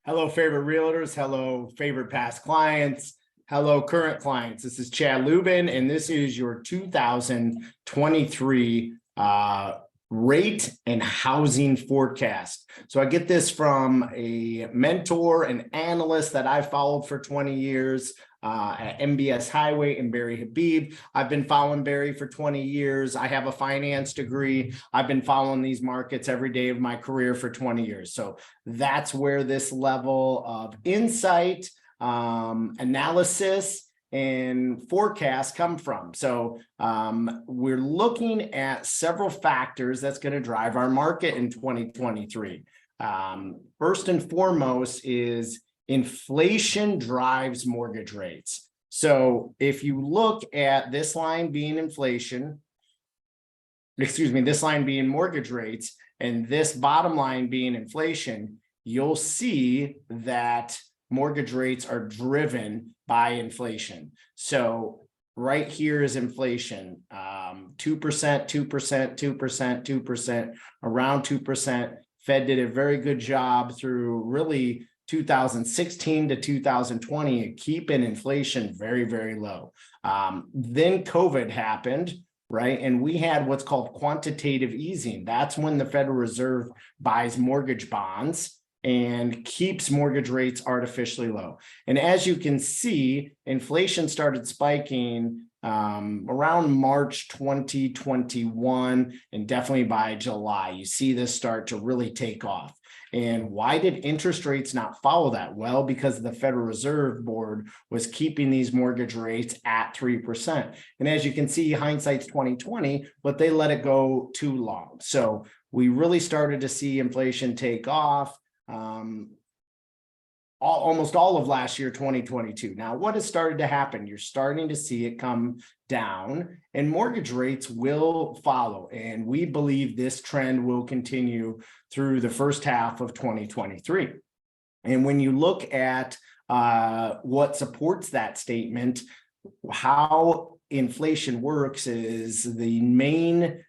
Hello, favorite realtors. Hello, favorite past clients. Hello, current clients. This is Chad Lubin, and this is your 2023 rate and housing forecast. So I get this from a mentor and analyst that I followed for 20 years at MBS Highway and Barry Habib. I've been following Barry for 20 years. I have a finance degree. I've been following these markets every day of my career for 20 years. So that's where this level of insight, analysis, and forecast come from. So we're looking at several factors that's going to drive our market in 2023. First and foremost is inflation drives mortgage rates. So if you look at this line being inflation, this line being mortgage rates, and this bottom line being inflation, you'll see that mortgage rates are driven by inflation. So right here is inflation, 2%, 2%, 2%, 2%, around 2%. Fed did a very good job through really 2016 to 2020 keeping inflation very, very low. Then COVID happened, right? And we had what's called quantitative easing. That's when the Federal Reserve buys mortgage bonds and keeps mortgage rates artificially low. And as you can see, inflation started spiking around March 2021, and definitely by July, you see this start to really take off. And why did interest rates not follow that? Well, because the Federal Reserve Board was keeping these mortgage rates at 3%. And as you can see, hindsight's 2020, but they let it go too long. So we really started to see inflation take off almost all of last year, 2022. Now, what has started to happen? You're starting to see it come down, and mortgage rates will follow. And we believe this trend will continue through the first half of 2023. And when you look at what supports that statement, how inflation works is the main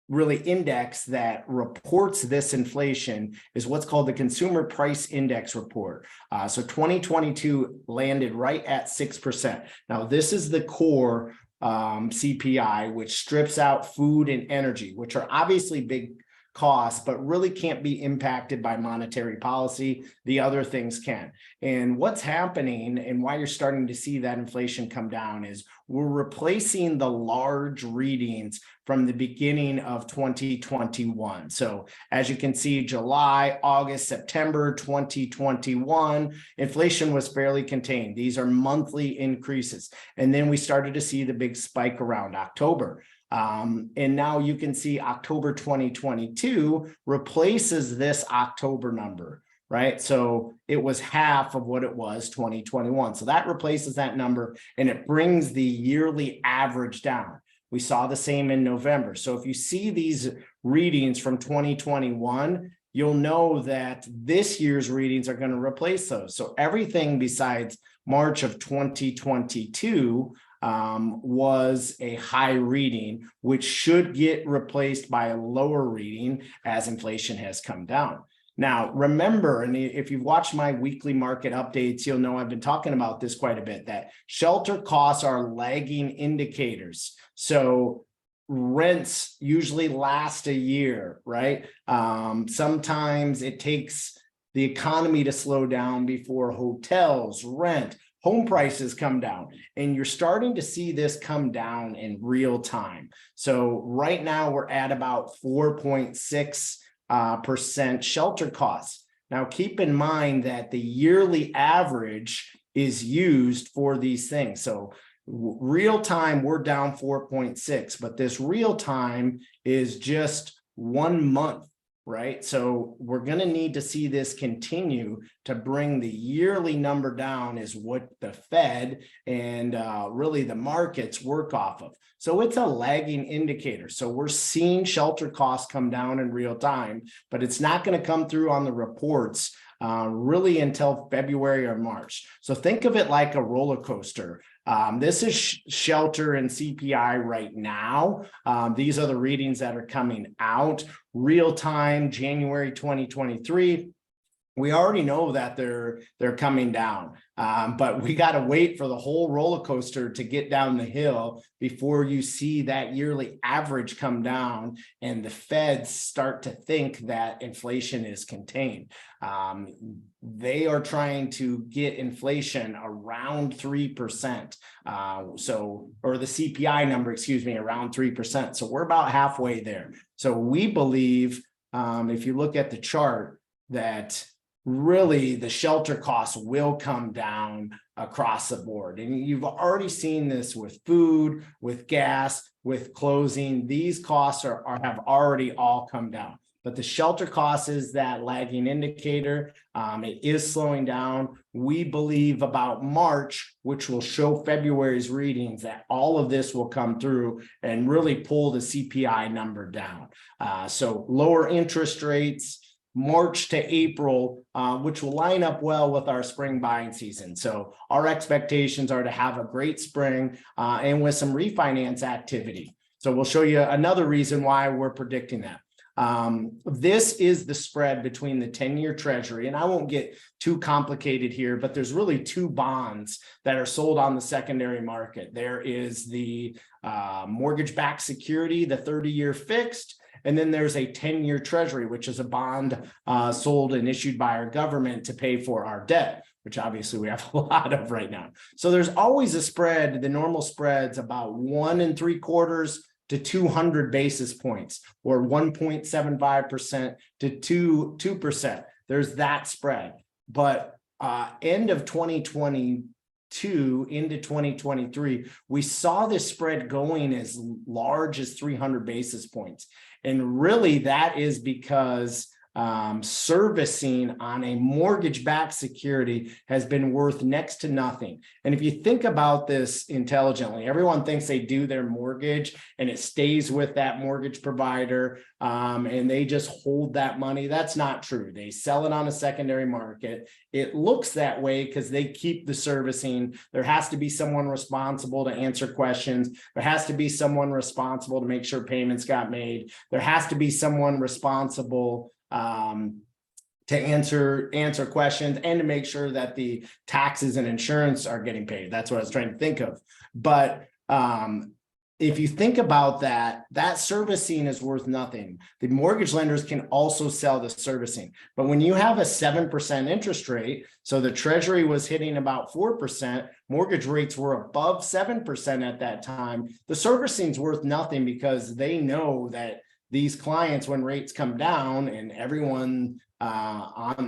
really index that reports this inflation is what's called the Consumer Price Index report. So 2022 landed right at 6%. Now, this is the core CPI, which strips out food and energy, which are obviously big costs, but really can't be impacted by monetary policy. The other things can. And what's happening and why you're starting to see that inflation come down is we're replacing the large readings from the beginning of 2021. So as you can see, July, August, September 2021, inflation was fairly contained. These are monthly increases. And then we started to see the big spike around October. And now you can see October 2022 replaces this October number, right? So it was half of what it was 2021. So that replaces that number and it brings the yearly average down. We saw the same in November. So if you see these readings from 2021, you'll know that this year's readings are going to replace those. So everything besides March of 2022 was a high reading, which should get replaced by a lower reading as inflation has come down. Now, remember, and if you've watched my weekly market updates, you'll know I've been talking about this quite a bit, that shelter costs are lagging indicators. So rents usually last a year, right? Sometimes it takes the economy to slow down before hotels, rent, home prices come down, and you're starting to see this come down in real time. So right now we're at about 4.6% shelter costs. Now keep in mind that the yearly average is used for these things. So real time, we're down 4.6, but this real time is just 1 month. Right. So we're going to need to see this continue to bring the yearly number down is what the Fed and really the markets work off of. So it's a lagging indicator. So we're seeing shelter costs come down in real time, but it's not going to come through on the reports really until February or March. So think of it like a roller coaster. This is shelter and CPI right now. These are the readings that are coming out real time, January 2023. we already know that they're coming down, but we got to wait for the whole roller coaster to get down the hill before you see that yearly average come down and the Feds start to think that inflation is contained. They are trying to get inflation around 3%. Or the CPI number, excuse me, around 3%. So we're about halfway there. So we believe, if you look at the chart, that really the shelter costs will come down across the board. And you've already seen this with food, with gas, with clothing. These costs have already all come down. But the shelter cost is that lagging indicator. It is slowing down. We believe about March, which will show February's readings, that all of this will come through and really pull the CPI number down. So lower interest rates, March to April, which will line up well with our spring buying season. So our expectations are to have a great spring and with some refinance activity. So we'll show you another reason why we're predicting that. This is the spread between the 10-year treasury, and I won't get too complicated here, but there's really two bonds that are sold on the secondary market. There is the mortgage-backed security, the 30-year fixed, and then there's a 10-year treasury, which is a bond sold and issued by our government to pay for our debt, which obviously we have a lot of right now. So there's always a spread. The normal spread's about 1 3/4 to 200 basis points, or 1.75% to 2%. There's that spread. But end of 2022 into 2023, we saw this spread going as large as 300 basis points. And really that is because servicing on a mortgage-backed security has been worth next to nothing. And if you think about this intelligently, everyone thinks they do their mortgage and it stays with that mortgage provider, and they just hold that money. That's not true. They sell it on a secondary market. It looks that way because they keep the servicing. There has to be someone responsible to answer questions. There has to be someone responsible to make sure payments got made. There has to be someone responsible to answer questions and to make sure that the taxes and insurance are getting paid. That's what I was trying to think of. But if you think about that, that servicing is worth nothing. The mortgage lenders can also sell the servicing. But when you have a 7% interest rate, so the treasury was hitting about 4%, mortgage rates were above 7% at that time, the servicing is worth nothing because they know that these clients, when rates come down, and everyone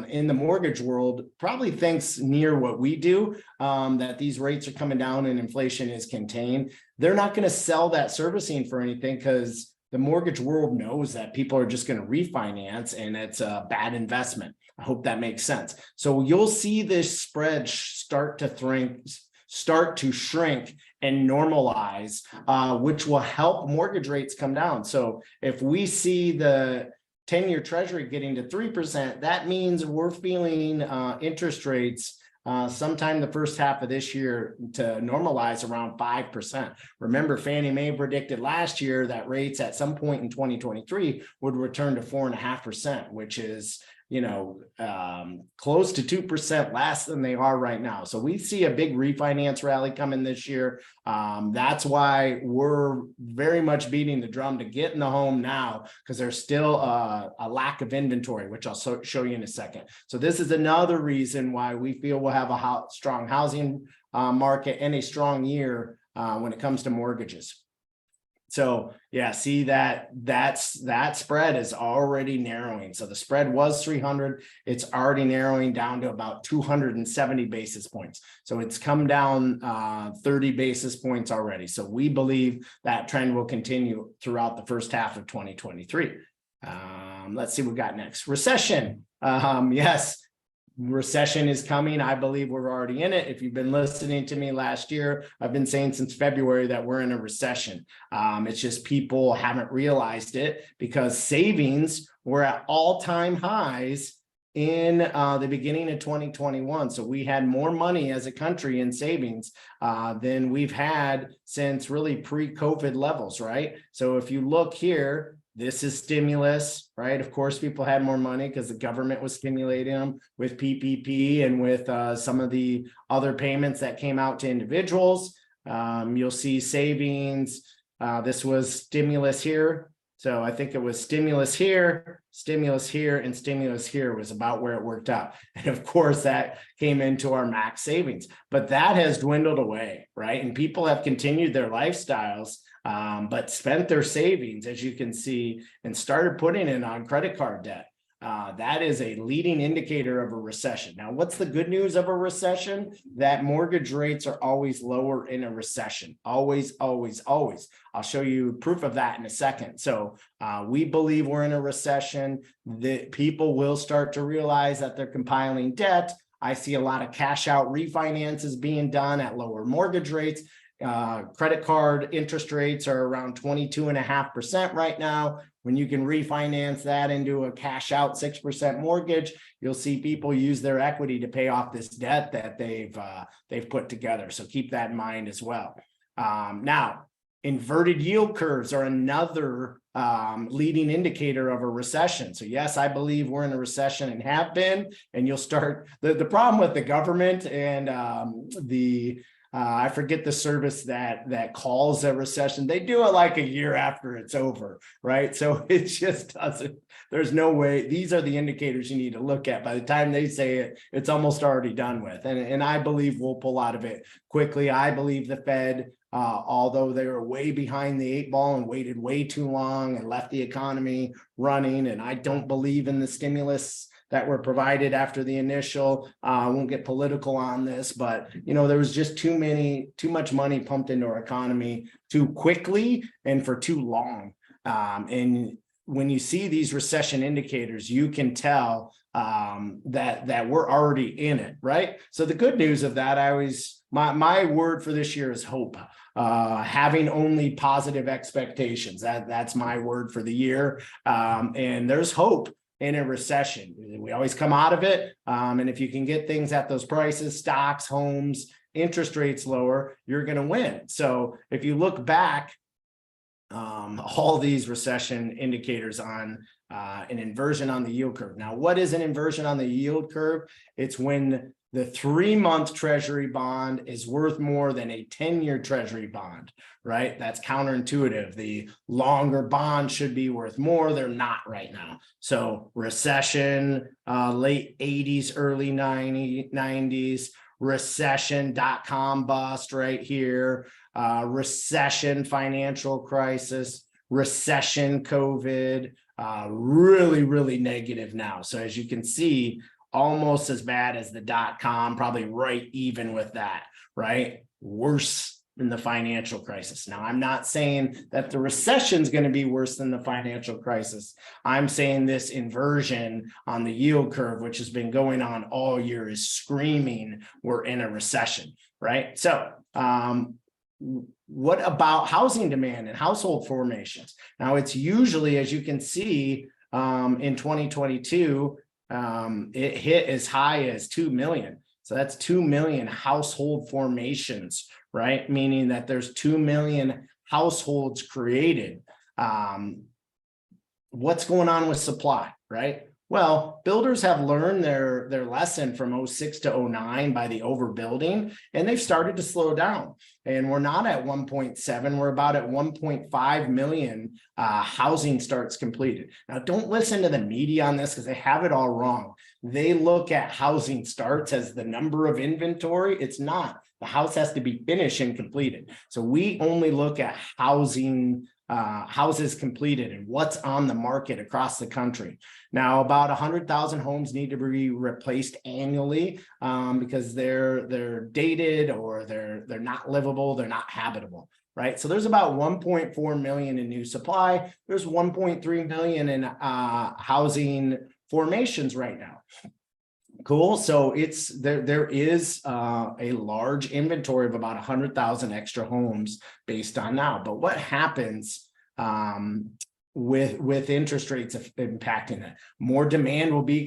in the mortgage world probably thinks near what we do, that these rates are coming down and inflation is contained, they're not going to sell that servicing for anything because the mortgage world knows that people are just going to refinance and it's a bad investment. I hope that makes sense. So you'll see this spread start to shrink and normalize, which will help mortgage rates come down. So if we see the 10-year treasury getting to 3%, that means we're feeling interest rates sometime the first half of this year to normalize around 5%. Remember, Fannie Mae predicted last year that rates at some point in 2023 would return to 4.5%, which is close to 2% less than they are right now. So we see a big refinance rally coming this year. That's why we're very much beating the drum to get in the home now, because there's still a lack of inventory, which I'll show you in a second. So this is another reason why we feel we'll have a strong housing market and a strong year when it comes to mortgages. So yeah, see that spread is already narrowing. So the spread was 300. It's already narrowing down to about 270 basis points. So it's come down 30 basis points already. So we believe that trend will continue throughout the first half of 2023. Let's see what we got next. Recession. Yes. Recession is coming. I believe we're already in it. If you've been listening to me last year, I've been saying since February that we're in a recession. It's just people haven't realized it because savings were at all-time highs in the beginning of 2021. So we had more money as a country in savings than we've had since really pre-COVID levels, right? So if you look here, This is stimulus, right? Of course, people had more money because the government was stimulating them with PPP and with some of the other payments that came out to individuals. You'll see savings. This was stimulus here. So I think it was stimulus here, and stimulus here was about where it worked out. And of course, that came into our max savings, but that has dwindled away, right? And people have continued their lifestyles, but spent their savings, as you can see, and started putting it on credit card debt. That is a leading indicator of a recession. Now, what's the good news of a recession? That mortgage rates are always lower in a recession. Always, always, always. I'll show you proof of that in a second. So we believe we're in a recession. That people will start to realize that they're compiling debt. I see a lot of cash out refinances being done at lower mortgage rates. Credit card interest rates are around 22.5% right now. When you can refinance that into a cash out 6% mortgage, you'll see people use their equity to pay off this debt that they've put together. So keep that in mind as well. Now, inverted yield curves are another leading indicator of a recession. So yes, I believe we're in a recession and have been, and you'll start the problem with the government and I forget the service that calls a recession. They do it like a year after it's over, right? So it just doesn't, there's no way. These are the indicators you need to look at. By the time they say it, it's almost already done with. And I believe we'll pull out of it quickly. I believe the Fed, although they were way behind the 8 ball and waited way too long and left the economy running, and I don't believe in the stimulus that were provided after the initial. I won't get political on this, but there was just too much money pumped into our economy too quickly and for too long. And when you see these recession indicators, you can tell that we're already in it, right? So the good news of that, my word for this year is hope. Having only positive expectations. That's my word for the year. And there's hope in a recession. We always come out of it. And if you can get things at those prices, stocks, homes, interest rates lower, you're going to win. So if you look back, all these recession indicators on an inversion on the yield curve. Now, what is an inversion on the yield curve? It's when the 3-month treasury bond is worth more than a 10-year treasury bond, right? That's counterintuitive. The longer bond should be worth more. They're not right now. So recession, late 80s, early 90s, recession, dot-com bust right here, recession, financial crisis, recession, COVID, really, really negative now. So as you can see, almost as bad as the dot-com, probably right even with that, right? Worse than the financial crisis. Now, I'm not saying that the recession is going to be worse than the financial crisis. I'm saying this inversion on the yield curve, which has been going on all year, is screaming we're in a recession, right? So, what about housing demand and household formations? Now, it's usually, as you can see, in 2022, it hit as high as 2 million. So that's 2 million household formations, right? Meaning that there's 2 million households created. What's going on with supply, right? Well, builders have learned their lesson from 06 to 09 by the overbuilding, and they've started to slow down. And we're not at 1.7, we're about at 1.5 million housing starts completed. Now, don't listen to the media on this because they have it all wrong. They look at housing starts as the number of inventory. It's not. The house has to be finished and completed. So we only look at houses completed and what's on the market across the country. Now, about 100,000 homes need to be replaced annually because they're dated or they're not livable, they're not habitable, right? So there's about 1.4 million in new supply. There's 1.3 million in housing formations right now. Cool. So there is a large inventory of about 100,000 extra homes based on now. But what happens with interest rates impacting it? More demand will be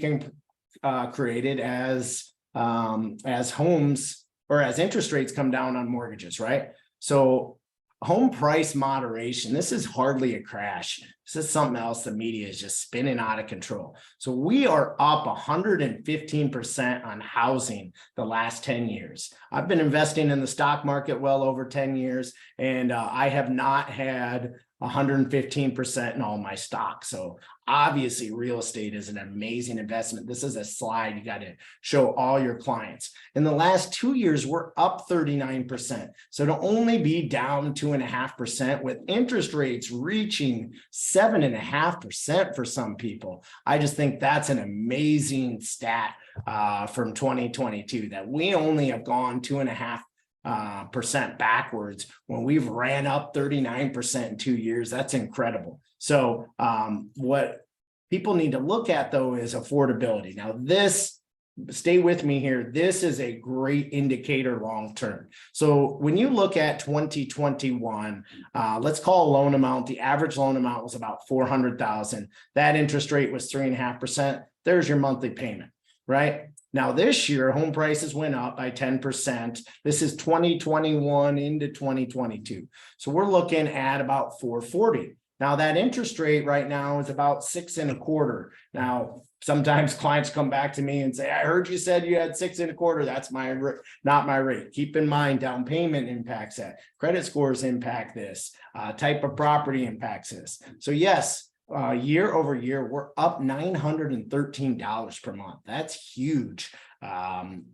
created as homes or as interest rates come down on mortgages, right? So home price moderation. This is hardly a crash. This is something else the media is just spinning out of control. So we are up 115% on housing the last 10 years. I've been investing in the stock market well over 10 years, and I have not had 115% in all my stocks. So obviously real estate is an amazing investment. This is a slide you got to show all your clients. In the last 2 years, we're up 39%. So to only be down 2.5% with interest rates reaching 7.5% for some people, I just think that's an amazing stat from 2022, that we only have gone 2.5% backwards when we've ran up 39% in 2 years. That's incredible. So what people need to look at though is affordability. Now this, stay with me here, this is a great indicator long term. So when you look at 2021, let's call a loan amount, the average loan amount was about $400,000. That interest rate was 3.5%. There's your monthly payment, right? Now this year, home prices went up by 10%. This is 2021 into 2022. So we're looking at about 440. Now that interest rate right now is about 6.25. Now, sometimes clients come back to me and say, I heard you said you had 6.25. That's not my rate. Keep in mind, down payment impacts that. Credit scores impact this. Type of property impacts this. So yes, year over year, we're up $913 per month. That's huge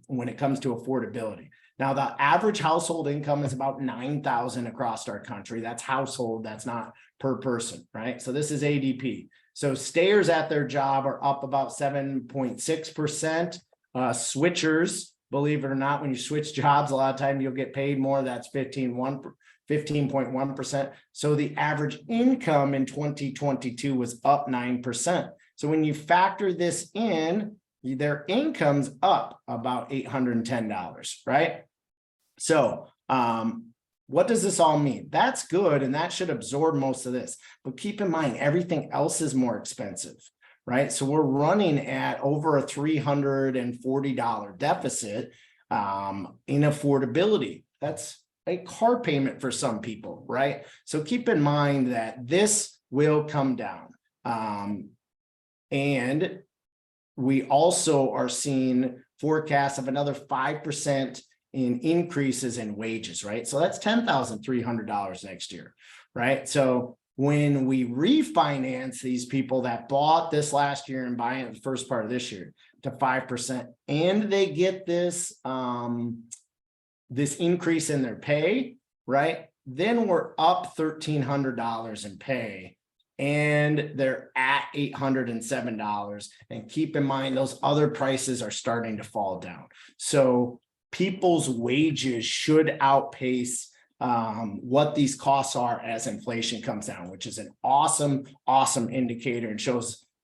when it comes to affordability. Now, the average household income is about $9,000 across our country. That's household, that's not per person, right? So this is ADP. So stayers at their job are up about 7.6%. Switchers, believe it or not, when you switch jobs, a lot of time you'll get paid more. That's 15.1%. So the average income in 2022 was up 9%. So when you factor this in, their income's up about $810, right? So what does this all mean? That's good, and that should absorb most of this. But keep in mind, everything else is more expensive, right? So we're running at over a $340 deficit in affordability. That's a car payment for some people, right? So keep in mind that this will come down. And we also are seeing forecasts of another 5% in increases in wages, right? So that's $10,300 next year, right? So when we refinance these people that bought this last year and buying it the first part of this year to 5%, and they get this, this increase in their pay, right? Then we're up $1,300 in pay, and they're at $807. And keep in mind, those other prices are starting to fall down. So people's wages should outpace what these costs are as inflation comes down, which is an awesome indicator and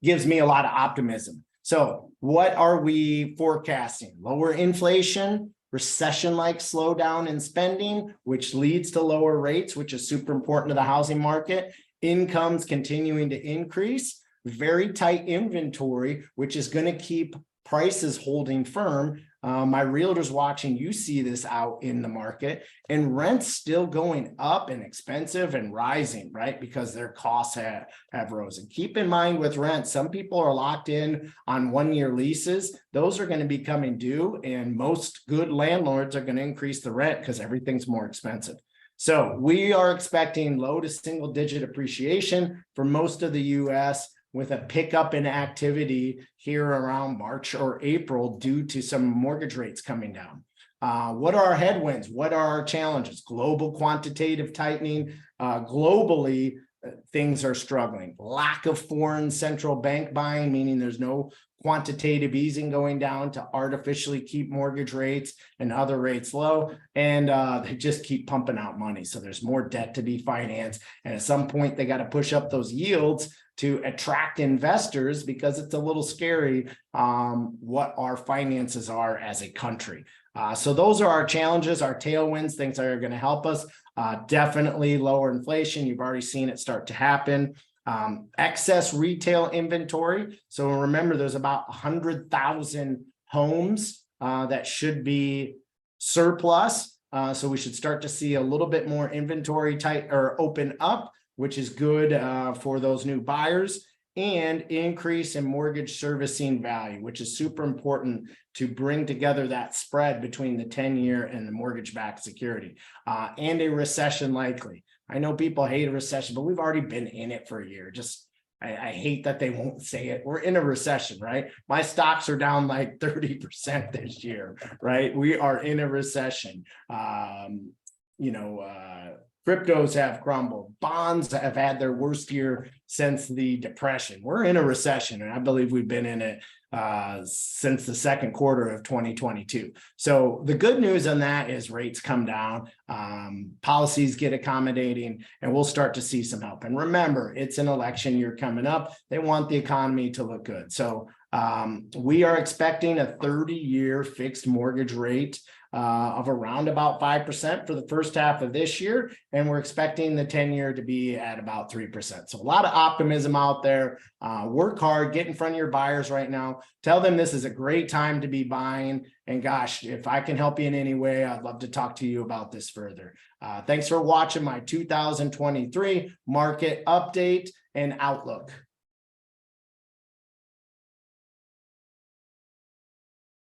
gives me a lot of optimism. So what are we forecasting? Lower inflation, recession-like slowdown in spending, which leads to lower rates, which is super important to the housing market. Incomes continuing to increase, very tight inventory, which is going to keep prices holding firm. My realtors watching, you see this out in the market, and rents still going up and expensive and rising, right? Because their costs have risen. Keep in mind with rent, some people are locked in on 1-year leases. Those are going to be coming due, and most good landlords are going to increase the rent because everything's more expensive. So we are expecting low to single digit appreciation for most of the US, with a pickup in activity here around March or April due to some mortgage rates coming down. What are our headwinds? What are our challenges? Global quantitative tightening. Globally, things are struggling. Lack of foreign central bank buying, meaning there's no quantitative easing going down to artificially keep mortgage rates and other rates low. And they just keep pumping out money. So there's more debt to be financed. And at some point, they got to push up those yields to attract investors, because it's a little scary what our finances are as a country. So those are our challenges, our tailwinds, things that are going to help us. Definitely lower inflation. You've already seen it start to happen. Excess retail inventory. So remember, there's about 100,000 homes that should be surplus. So we should start to see a little bit more inventory tight or open up, which is good for those new buyers, and increase in mortgage servicing value, which is super important to bring together that spread between the 10-year and the mortgage-backed security, and a recession likely. I know people hate a recession, but we've already been in it for a year. I hate that they won't say it. We're in a recession, right? My stocks are down like 30% this year, right? We are in a recession. Cryptos have crumbled. Bonds have had their worst year since the Depression. We're in a recession, and I believe we've been in it since the second quarter of 2022. So the good news on that is rates come down, policies get accommodating, and we'll start to see some help. And remember, it's an election year coming up. They want the economy to look good. So we are expecting a 30-year fixed mortgage rate of around about 5% for the first half of this year. And we're expecting the 10-year to be at about 3%. So a lot of optimism out there. Work hard, get in front of your buyers right now. Tell them this is a great time to be buying. And gosh, if I can help you in any way, I'd love to talk to you about this further. Thanks for watching my 2023 market update and outlook.